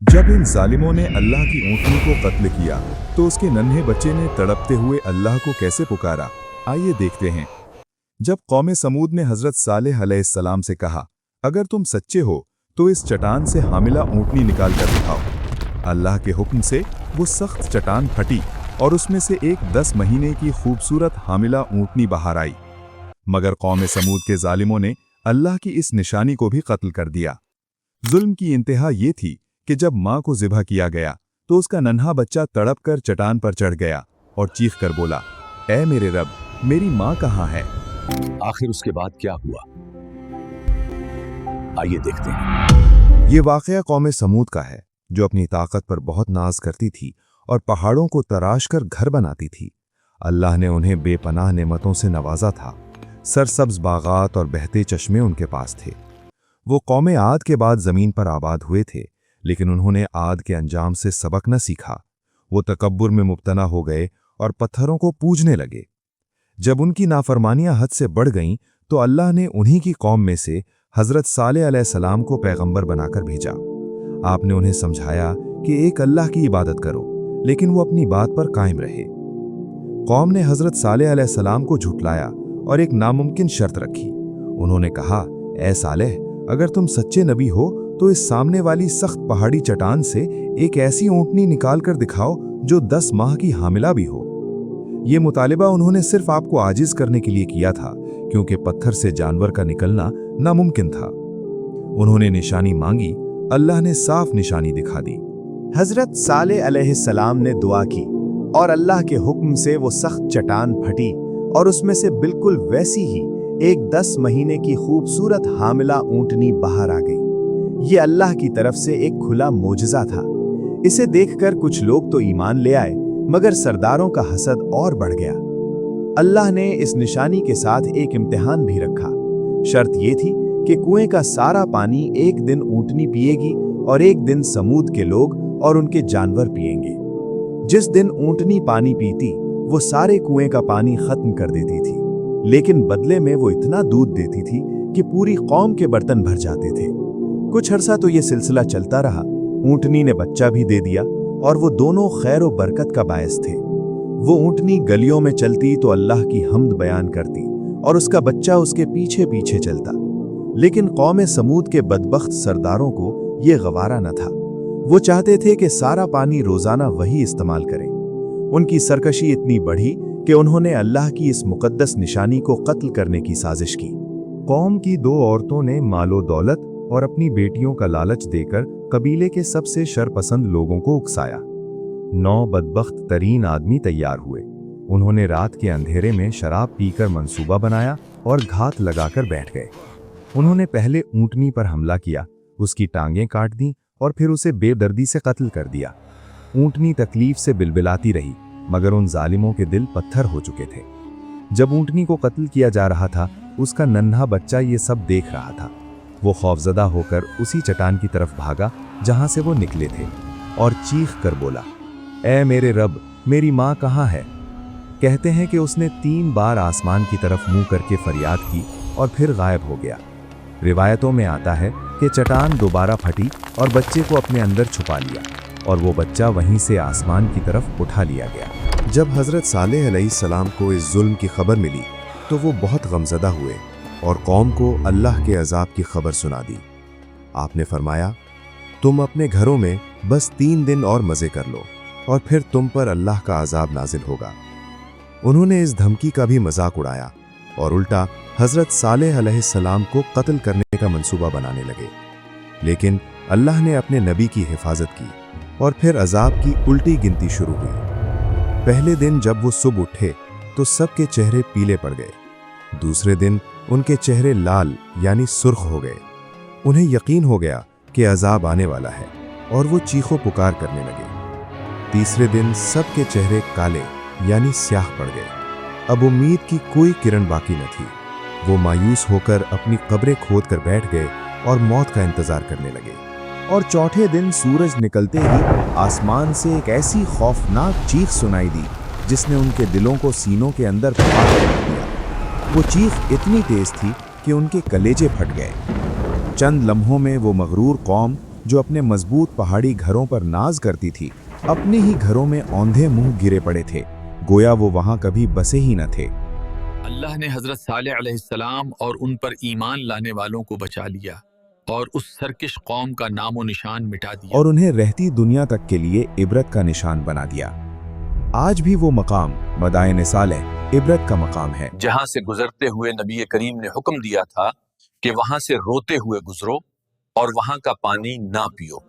जब इन जालिमों ने अल्लाह की ऊँटनी को कत्ल किया तो उसके नन्हे बच्चे ने तड़पते हुए अल्लाह को कैसे पुकारा, आइए देखते हैं। जब कौम समूद ने हजरत सालेह अलैहिस्सलाम से कहा, अगर तुम सच्चे हो तो इस चट्टान से हामिला ऊँटनी निकाल कर दिखाओ। अल्लाह के हुक्म से वो सख्त चट्टान फटी और उसमें से एक 10 महीने की खूबसूरत हामिला ऊँटनी बाहर आई। मगर कौम समूद के जालिमों ने अल्लाह की इस निशानी को भी कत्ल कर दिया। जुल्म की इंतहा ये थी कि जब माँ को ज़िबह किया गया तो उसका नन्हा बच्चा तड़पकर चट्टान पर चढ़ गया और चीख कर बोला, ऐ मेरे रब, मेरी माँ कहाँ है। आखिर उसके बाद क्या हुआ, आइए देखते हैं। ये वाक़या कौम समूद का है, जो अपनी ताकत पर बहुत नाज करती थी और पहाड़ों को तराश कर घर बनाती थी। अल्लाह ने उन्हें बेपनाह नेमतों से नवाजा था। सरसब्ज बागात और बहते चश्मे उनके पास थे। वो कौम आद के बाद ज़मीन पर आबाद हुए थे, लेकिन उन्होंने आद के अंजाम से सबक न सीखा। वो तकब्बुर में मुब्तला हो गए और पत्थरों को पूजने लगे। जब उनकी नाफरमानियां हद से बढ़ गईं तो अल्लाह ने उन्हीं की कौम में से हज़रत सालेह अलैहिस्सलाम को पैगंबर बनाकर भेजा। आपने उन्हें समझाया कि एक अल्लाह की इबादत करो, लेकिन वो अपनी बात पर कायम रहे। कौम ने हज़रत सालेह अलैहिस्सलाम को झुठलाया और एक नामुमकिन शर्त रखी। उन्होंने कहा, ऐ सालेह, अगर तुम सच्चे नबी हो तो इस सामने वाली सख्त पहाड़ी चट्टान से एक ऐसी ऊँटनी निकाल कर दिखाओ जो 10 माह की हामिला भी हो। ये मुतालिबा उन्होंने सिर्फ आपको आजिज करने के लिए किया था, क्योंकि पत्थर से जानवर का निकलना नामुमकिन था। उन्होंने निशानी मांगी, अल्लाह ने साफ निशानी दिखा दी। हजरत सालेह अलैहिस्सलाम ने दुआ की और अल्लाह के हुक्म से वो सख्त चट्टान फटी और उसमें से बिल्कुल वैसी ही एक 10 महीने की खूबसूरत हामिला ऊँटनी बाहर आ गई। ये अल्लाह की तरफ से एक खुला मोजज़ा था। इसे देखकर कुछ लोग तो ईमान ले आए, मगर सरदारों का हसद और बढ़ गया। अल्लाह ने इस निशानी के साथ एक इम्तिहान भी रखा। शर्त ये थी कि कुएं का सारा पानी एक दिन ऊँटनी पिएगी और एक दिन समूद के लोग और उनके जानवर पिएंगे। जिस दिन ऊँटनी पानी पीती वो सारे कुएं का पानी खत्म कर देती थी, लेकिन बदले में वो इतना दूध देती थी कि पूरी कौम के बर्तन भर जाते थे। कुछ अरसा तो ये सिलसिला चलता रहा। ऊँटनी ने बच्चा भी दे दिया और वो दोनों खैर और बरकत का बायस थे। वो ऊँटनी गलियों में चलती तो अल्लाह की हम्द बयान करती और उसका बच्चा उसके पीछे पीछे चलता। लेकिन कौम समूद के बदबख्त सरदारों को ये गवारा न था। वो चाहते थे कि सारा पानी रोजाना वही इस्तेमाल करें। उनकी सरकशी इतनी बढ़ी कि उन्होंने अल्लाह की इस मुकद्दस निशानी को कत्ल करने की साजिश की। कौम की 2 औरतों ने मालो दौलत और अपनी बेटियों का लालच देकर कबीले के सबसे शरपसंद लोगों को उकसाया। 9 बदबख्त तरीन आदमी तैयार हुए। उन्होंने रात के अंधेरे में शराब पीकर मंसूबा बनाया और घात लगाकर बैठ गए। उन्होंने पहले ऊँटनी पर हमला किया, उसकी टांगें काट दी और फिर उसे बेदर्दी से कत्ल कर दिया। ऊँटनी तकलीफ से बिलबिलाती रही, मगर उन जालिमों के दिल पत्थर हो चुके थे। जब ऊँटनी को कत्ल किया जा रहा था, उसका नन्हा बच्चा ये सब देख रहा था। वो खौफजदा होकर उसी चट्टान की तरफ भागा जहां से वो निकले थे और चीख कर बोला, ऐ मेरे रब, मेरी माँ कहाँ है। कहते हैं कि उसने 3 बार आसमान की तरफ मुंह करके फरियाद की और फिर गायब हो गया। रिवायतों में आता है कि चट्टान दोबारा फटी और बच्चे को अपने अंदर छुपा लिया और वो बच्चा वहीं से आसमान की तरफ उठा लिया गया। जब हज़रत सालेह अलैहिस्सलाम को इस जुल्म की खबर मिली तो वो बहुत गमज़दा हुए और कौम को अल्लाह के अजाब की खबर सुना दी। आपने फरमाया, तुम अपने घरों में बस 3 दिन और मज़े कर लो और फिर तुम पर अल्लाह का अजाब नाजिल होगा। उन्होंने इस धमकी का भी मजाक उड़ाया और उल्टा हज़रत सालेह अलैहिस्सलाम को कत्ल करने का मंसूबा बनाने लगे। लेकिन अल्लाह ने अपने नबी की हिफाजत की और फिर अजाब की उल्टी गिनती शुरू हुई। पहले दिन जब वो सुबह उठे तो सबके चेहरे पीले पड़ गए। दूसरे दिन उनके चेहरे लाल यानी सुर्ख हो गए। उन्हें यकीन हो गया कि अजाब आने वाला है और वो चीखों पुकार करने लगे। तीसरे दिन सबके चेहरे काले यानी स्याह पड़ गए। अब उम्मीद की कोई किरण बाकी न थी। वो मायूस होकर अपनी कब्रें खोद कर बैठ गए और मौत का इंतजार करने लगे। और चौथे दिन सूरज निकलते ही आसमान से एक ऐसी खौफनाक चीख सुनाई दी जिसने उनके दिलों को सीनों के अंदर फाड़ दिया। वो चीख इतनी तेज थी कि उनके कलेजे फट गए। चंद लम्हों में वो मगरूर कौम जो अपने मजबूत पहाड़ी घरों पर नाज करती थी, अपने ही घरों में औंधे मुंह गिरे पड़े थे, गोया वो वहां कभी बसे ही न थे। अल्लाह ने हजरत सालेह अलैहिस्सलाम और उन पर ईमान लाने वालों को बचा लिया और उस सरकश कौम का नामो निशान मिटा दिया और उन्हें रहती दुनिया तक के लिए इबरत का निशान बना दिया। आज भी वो मकाम मदाइन सालेह इबरत का मकाम है, जहां से गुजरते हुए नबी करीम ने हुक्म दिया था कि वहां से रोते हुए गुजरो और वहां का पानी ना पियो।